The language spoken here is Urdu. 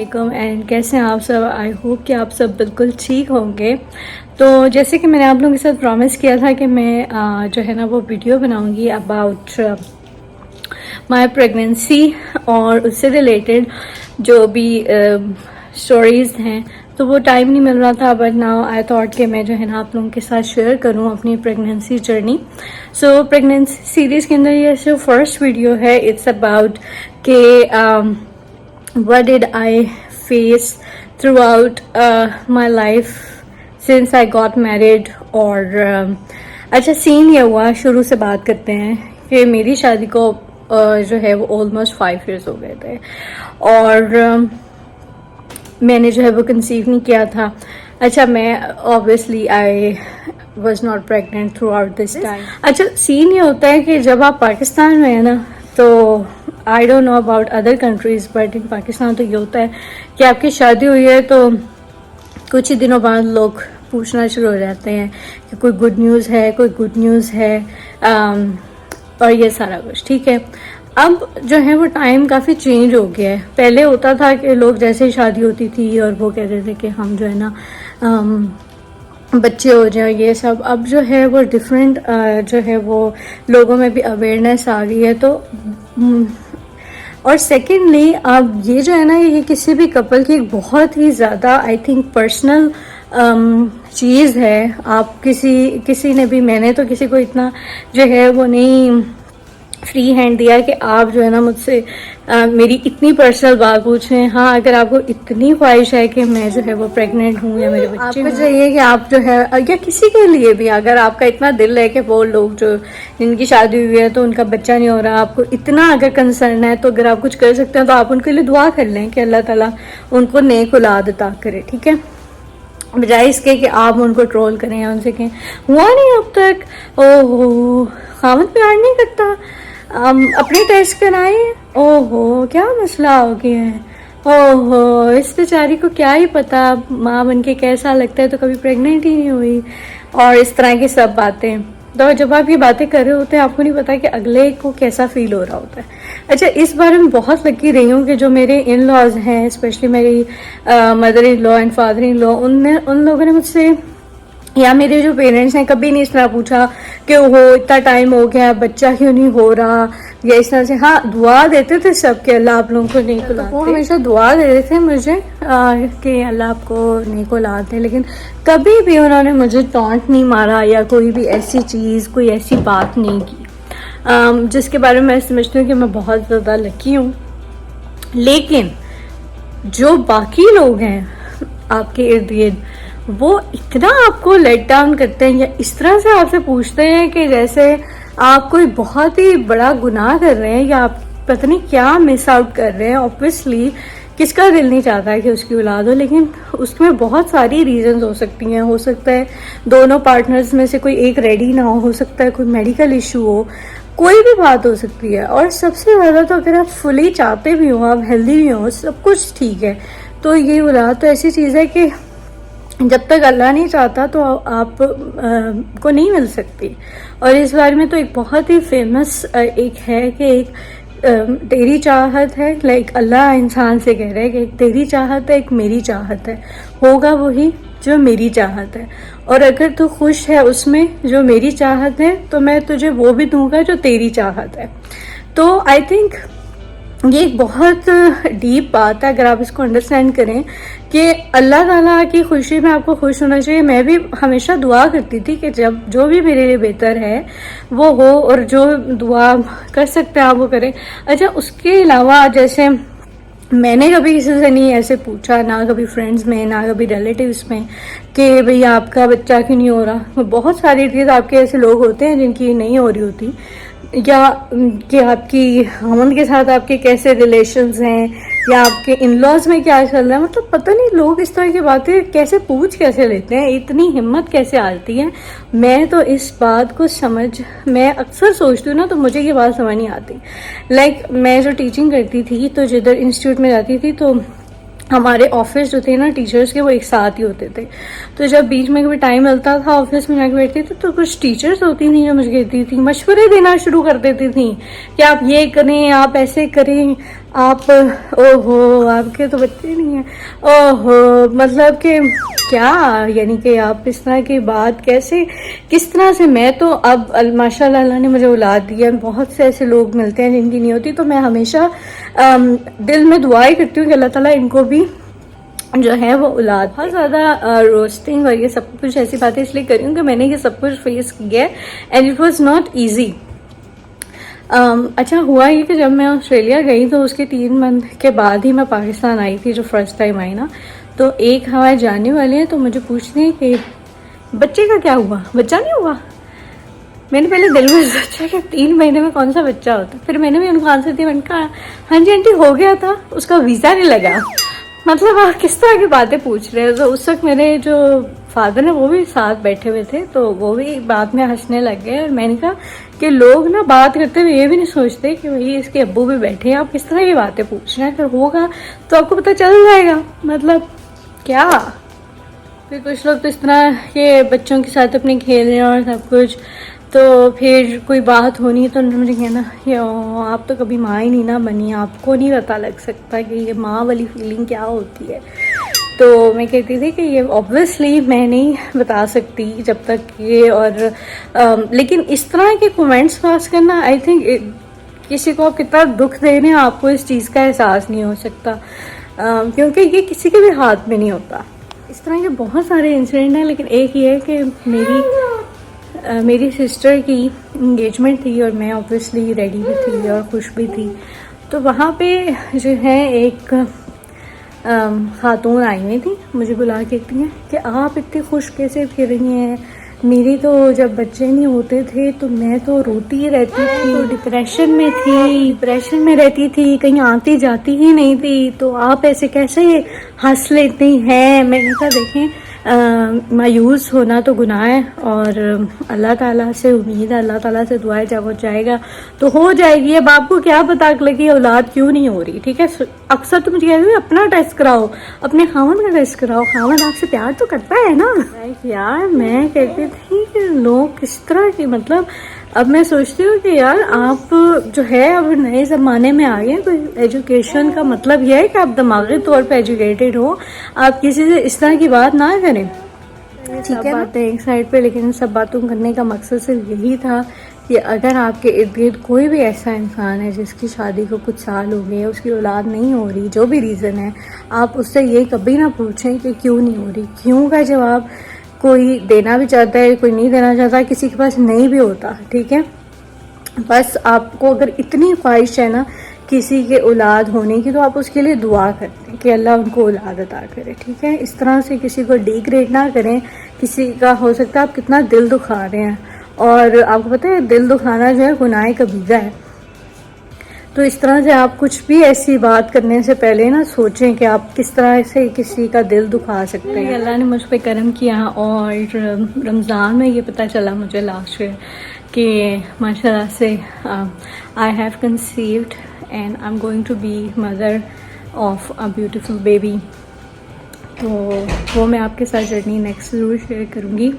علیکم اینڈ کیسے ہیں آپ سب. آئی ہوپ کہ آپ سب بالکل ٹھیک ہوں گے. تو جیسے کہ میں نے آپ لوگوں کے ساتھ پرومس کیا تھا کہ میں جو ہے نا وہ ویڈیو بناؤں گی اباؤٹ مائی پریگنینسی اور اس سے ریلیٹڈ جو بھی اسٹوریز ہیں. تو وہ ٹائم نہیں مل رہا تھا بٹ ناؤ آئی تھاٹ کہ میں جو ہے نا آپ لوگوں کے ساتھ شیئر کروں اپنی پریگنینسی جرنی. سو پریگنینسی سیریز کے اندر یہ جو فرسٹ ویڈیو ہے اٹس اباؤٹ کہ what did I face throughout my life since I got married. اور اچھا سین یہ ہوا, شروع سے بات کرتے ہیں کہ میری شادی کو جو ہے وہ آلموسٹ 5 years ہو گئے تھے اور میں نے جو ہے وہ کنسیو نہیں کیا تھا. اچھا میں obviously I was not pregnant throughout this time. اچھا سین یہ ہوتا ہے کہ جب آپ پاکستان میں ہیں نا تو I don't know about other countries but in Pakistan تو یہ ہوتا ہے کہ آپ کی شادی ہوئی ہے تو کچھ ہی دنوں بعد لوگ پوچھنا شروع ہو جاتے ہیں کہ کوئی گڈ نیوز ہے, کوئی گڈ نیوز ہے اور یہ سارا کچھ ٹھیک ہے. اب جو ہے وہ ٹائم کافی چینج ہو گیا ہے. پہلے ہوتا تھا کہ لوگ جیسے ہی شادی ہوتی تھی اور وہ کہتے تھے کہ ہم جو ہے نا بچے ہو جائیں یہ سب. اب جو ہے وہ ڈفرینٹ جو ہے وہ لوگوں میں بھی اویئرنیس آ گئی ہے. تو اور سیکنڈلی اب یہ جو ہے نا یہ کسی بھی کپل کی ایک بہت ہی زیادہ آئی تھنک پرسنل چیز ہے. آپ کسی نے بھی, میں نے تو کسی کو اتنا جو ہے وہ نہیں فری ہینڈ دیا کہ آپ جو ہے نا مجھ سے میری اتنی پرسنل بات پوچھیں. ہاں اگر آپ کو اتنی خواہش ہے کہ میں جو ہے وہ پریگننٹ ہوں یا میرے بچے, آپ کو چاہیے کہ آپ جو ہے یا کسی کے لیے بھی اگر آپ کا اتنا دل ہے کہ وہ لوگ جو جن کی شادی ہوئی ہے تو ان کا بچہ نہیں ہو رہا, آپ کو اتنا اگر کنسرن ہے تو اگر آپ کچھ کر سکتے ہیں تو آپ ان کے لیے دعا کر لیں کہ اللہ تعالیٰ ان کو نیک اولاد عطا کرے. ٹھیک ہے, بجائے اس کے کہ آپ ان کو ٹرول کریں یا ان سے کہیں ہوا نہیں اب تک, او ہو خاوند پیار نہیں کرتا, اپنی ٹیسٹ کرائیں, او ہو کیا مسئلہ ہو گیا ہے, او ہو اس بیچاری کو کیا ہی پتا ماں بن کے کیسا لگتا ہے تو کبھی پریگننٹ ہی نہیں ہوئی, اور اس طرح کی سب باتیں. تو جب آپ یہ باتیں کر رہے ہوتے ہیں آپ کو نہیں پتا کہ اگلے کو کیسا فیل ہو رہا ہوتا ہے. اچھا اس بارے میں بہت لکی رہی ہوں کہ جو میرے ان لاز ہیں اسپیشلی میری mother in law and father in law, ان لوگوں نے مجھ سے یا میرے جو پیرنٹس ہیں کبھی نہیں اس طرح پوچھا کہ وہ اتنا ٹائم ہو گیا بچہ کیوں نہیں ہو رہا یا اس طرح سے. ہاں دعا دیتے تھے سب کہ اللہ آپ لوگوں کو نیک اولاد دے, وہ ہمیشہ دعا دے رہے تھے مجھے کہ اللہ آپ کو نیک اولاد دے, لیکن کبھی بھی انہوں نے مجھے ٹانٹ نہیں مارا یا کوئی بھی ایسی چیز کوئی ایسی بات نہیں کی, جس کے بارے میں سمجھتی ہوں کہ میں بہت زیادہ لکی ہوں. لیکن جو باقی لوگ ہیں آپ کے ارد گرد وہ اتنا آپ کو لیٹ ڈاؤن کرتے ہیں یا اس طرح سے آپ سے پوچھتے ہیں کہ جیسے آپ کوئی بہت ہی بڑا گناہ کر رہے ہیں یا آپ پتہ نہیں کیا مس آؤٹ کر رہے ہیں. اوبویسلی کس کا دل نہیں چاہتا ہے کہ اس کی اولاد ہو, لیکن اس میں بہت ساری ریزنز ہو سکتی ہیں. ہو سکتا ہے دونوں پارٹنرز میں سے کوئی ایک ریڈی نہ ہو سکتا ہے کوئی میڈیکل ایشو ہو, کوئی بھی بات ہو سکتی ہے. اور سب سے زیادہ تو اگر آپ فلی چاہتے بھی ہوں, آپ ہیلدی بھی ہوں, سب کچھ ٹھیک ہے, تو یہ اولاد تو ایسی چیز ہے کہ جب تک اللہ نہیں چاہتا تو آپ کو نہیں مل سکتی. اور اس بارے میں تو ایک بہت ہی فیمس ایک ہے کہ ایک تیری چاہت ہے, لائک اللہ انسان سے کہہ رہے ہیں کہ ایک تیری چاہت ہے ایک میری چاہت ہے, ہوگا وہی جو میری چاہت ہے, اور اگر تو خوش ہے اس میں جو میری چاہت ہے تو میں تجھے وہ بھی دوں گا جو تیری چاہت ہے. تو آئی تھنک یہ ایک بہت ڈیپ بات ہے اگر آپ اس کو انڈرسٹینڈ کریں کہ اللہ تعالیٰ کی خوشی میں آپ کو خوش ہونا چاہیے. میں بھی ہمیشہ دعا کرتی تھی کہ جب جو بھی میرے لیے بہتر ہے وہ ہو, اور جو دعا کر سکتے ہیں آپ وہ کریں. اچھا اس کے علاوہ جیسے میں نے کبھی کسی سے نہیں ایسے پوچھا, نہ کبھی فرینڈز میں نہ کبھی ریلیٹیوز میں کہ بھئی آپ کا بچہ کیوں نہیں ہو رہا. بہت ساری چیز آپ کے ایسے لوگ ہوتے ہیں جن کی نہیں ہو رہی ہوتی, یا کہ آپ کی خاوند کے ساتھ آپ کے کیسے ریلیشنز ہیں یا آپ کے ان لاز میں کیا چل رہا ہے. مطلب پتہ نہیں لوگ اس طرح کی باتیں کیسے پوچھ کیسے لیتے ہیں, اتنی ہمت کیسے آتی ہے. میں تو اس بات کو میں اکثر سوچتی ہوں نا تو مجھے یہ بات سمجھ نہیں آتی. لائک میں جو ٹیچنگ کرتی تھی تو جدھر انسٹیٹیوٹ میں جاتی تھی تو ہمارے آفس جو تھے نا ٹیچرس کے وہ ایک ساتھ ہی ہوتے تھے، تو جب بیچ میں کبھی ٹائم ملتا تھا آفس میں جا کے بیٹھتی تھی تو کچھ ٹیچرس ہوتی تھیں جو مجھے کہتی تھیں، مشورے دینا شروع کر دیتی تھیں کہ آپ یہ کریں، آپ ایسے کریں، آپ او ہو آپ کے تو بچے نہیں ہیں، او ہو مطلب کہ کیا، یعنی کہ آپ اس طرح کی بات کیسے کس طرح سے. میں تو اب ماشاء اللہ نے مجھے اولاد دی ہے، بہت سے ایسے لوگ ملتے ہیں جن کی نہیں ہوتی، تو میں ہمیشہ دل میں دعائیں کرتی ہوں کہ اللہ تعالیٰ ان کو بھی جو ہے وہ اولاد. بہت زیادہ روسٹنگ اور یہ سب کچھ ایسی باتیں اس لیے کری ہوں کہ میں نے یہ سب کچھ فیس کیا ہے and it was not easy. اچھا ہوا یہ کہ جب میں آسٹریلیا گئی تو اس کے 3 منتھ کے بعد ہی میں پاکستان آئی تھی، جو فرسٹ ٹائم آئی نا، تو ایک ہمارے جانے والے ہیں تو مجھے پوچھتے ہیں کہ بچے کا کیا ہوا، بچہ نہیں ہوا. میں نے پہلے دل میں سوچا کہ 3 مہینے میں کون سا بچہ ہوتا، پھر میں نے بھی ان کو آنسر دیا، میں نے کہا ہاں جی آنٹی ہو گیا تھا، اس کا ویزا نہیں لگا. مطلب آپ کس طرح کی باتیں پوچھ رہے ہیں. تو اس وقت میرے جو فادر ہیں وہ بھی ساتھ بیٹھے ہوئے تھے، تو وہ بھی بات میں ہنسنے لگ گئے، اور میں نے کہا کہ لوگ نا بات کرتے ہوئے یہ بھی نہیں سوچتے کہ بھائی اس کے ابو بھی بیٹھے ہیں، آپ کس طرح کی باتیں پوچھ رہے ہیں، اگر ہوگا تو آپ کو پتہ چل جائے گا. مطلب کیا. پھر کچھ لوگ تو اس طرح کے بچوں کے ساتھ اپنے کھیل رہے ہیں اور سب کچھ، تو پھر کوئی بات ہونی تو انہوں نے مجھے کہنا کہ آپ تو کبھی ماں ہی نہیں نہ بنی، آپ کو نہیں پتہ لگ سکتا کہ یہ ماں والی فیلنگ کیا ہوتی ہے. تو میں کہتی تھی کہ یہ اوبویسلی میں نہیں بتا سکتی جب تک یہ، اور لیکن اس طرح کے کومنٹس پاس کرنا آئی تھنک کسی کو آپ کتنا دکھ دے رہے ہیں آپ کو اس چیز کا احساس نہیں ہو سکتا، کیونکہ یہ کسی کے بھی ہاتھ میں نہیں ہوتا. اس طرح کے بہت سارے انسیڈنٹ ہیں، لیکن ایک یہ ہے کہ میری سسٹر کی انگیجمنٹ تھی اور میں اوبویسلی ریڈی بھی تھی اور خوش بھی تھی. تو وہاں پہ جو ہے ایک خاتون آئی ہوئی تھی، مجھے بلا کے کہتی ہیں کہ آپ اتنے خوش کیسے پھر رہی ہیں، میری تو جب بچے نہیں ہوتے تھے تو میں تو روتی رہتی تھی، تو ڈپریشن میں رہتی تھی، کہیں آتی جاتی ہی نہیں تھی، تو آپ ایسے کیسے ہنس لیتی ہیں. میں نے کہا دیکھیں مایوس ہونا تو گناہ ہے، اور اللہ تعالیٰ سے امید ہے، اللہ تعالیٰ سے دعا ہے جب وہ چاہے گا تو ہو جائے گی. اب آپ کو کیا پتا لگی اولاد کیوں نہیں ہو رہی، ٹھیک ہے. اکثر تو مجھے کہتے ہیں اپنا ٹیسٹ کراؤ، اپنے خاوند کا ٹیسٹ کراؤ، خاوند آپ سے پیار تو کرتا ہے نا. یار میں کہتی تھی کہ لوگ کس طرح کی، مطلب اب میں سوچتی ہوں کہ یار آپ جو ہے اب نئے زمانے میں آ گئے. تو ایجوکیشن کا مطلب یہ ہے کہ آپ دماغی طور پہ ایجوکیٹڈ ہو، آپ کسی سے اس طرح کی بات نہ کریں. ٹھیک ہے باتیں ایک سائڈ پہ، لیکن ان سب باتوں کرنے کا مقصد صرف یہی تھا کہ اگر آپ کے ارد گرد کوئی بھی ایسا انسان ہے جس کی شادی کو کچھ سال ہو گئے، اس کی اولاد نہیں ہو رہی، جو بھی ریزن ہے، آپ اس سے یہ کبھی نہ پوچھیں کہ کیوں نہیں ہو رہی. کیوں کا جواب کوئی دینا بھی چاہتا ہے، کوئی نہیں دینا چاہتا، کسی کے پاس نہیں بھی ہوتا. ٹھیک ہے، بس آپ کو اگر اتنی خواہش ہے نا کسی کے اولاد ہونے کی، تو آپ اس کے لیے دعا کرتے ہیں کہ اللہ ان کو اولاد عطا کرے. ٹھیک ہے، اس طرح سے کسی کو ڈیگریڈ نہ کریں. کسی کا ہو سکتا ہے آپ کتنا دل دکھا رہے ہیں، اور آپ کو پتہ ہے دل دکھانا جو ہے گناہ کبیرہ ہے. تو اس طرح سے آپ کچھ بھی ایسی بات کرنے سے پہلے نا سوچیں کہ آپ کس طرح سے کسی کا دل دکھا سکتے ہیں. اللہ نے مجھ پہ کرم کیا، اور رمضان میں یہ پتہ چلا مجھے لاسٹ ایئر کہ ماشاء اللہ سے I have conceived and I am going to be mother of a beautiful baby. تو وہ میں آپ کے ساتھ جرنی نیکسٹ ضرور شیئر کروں گی.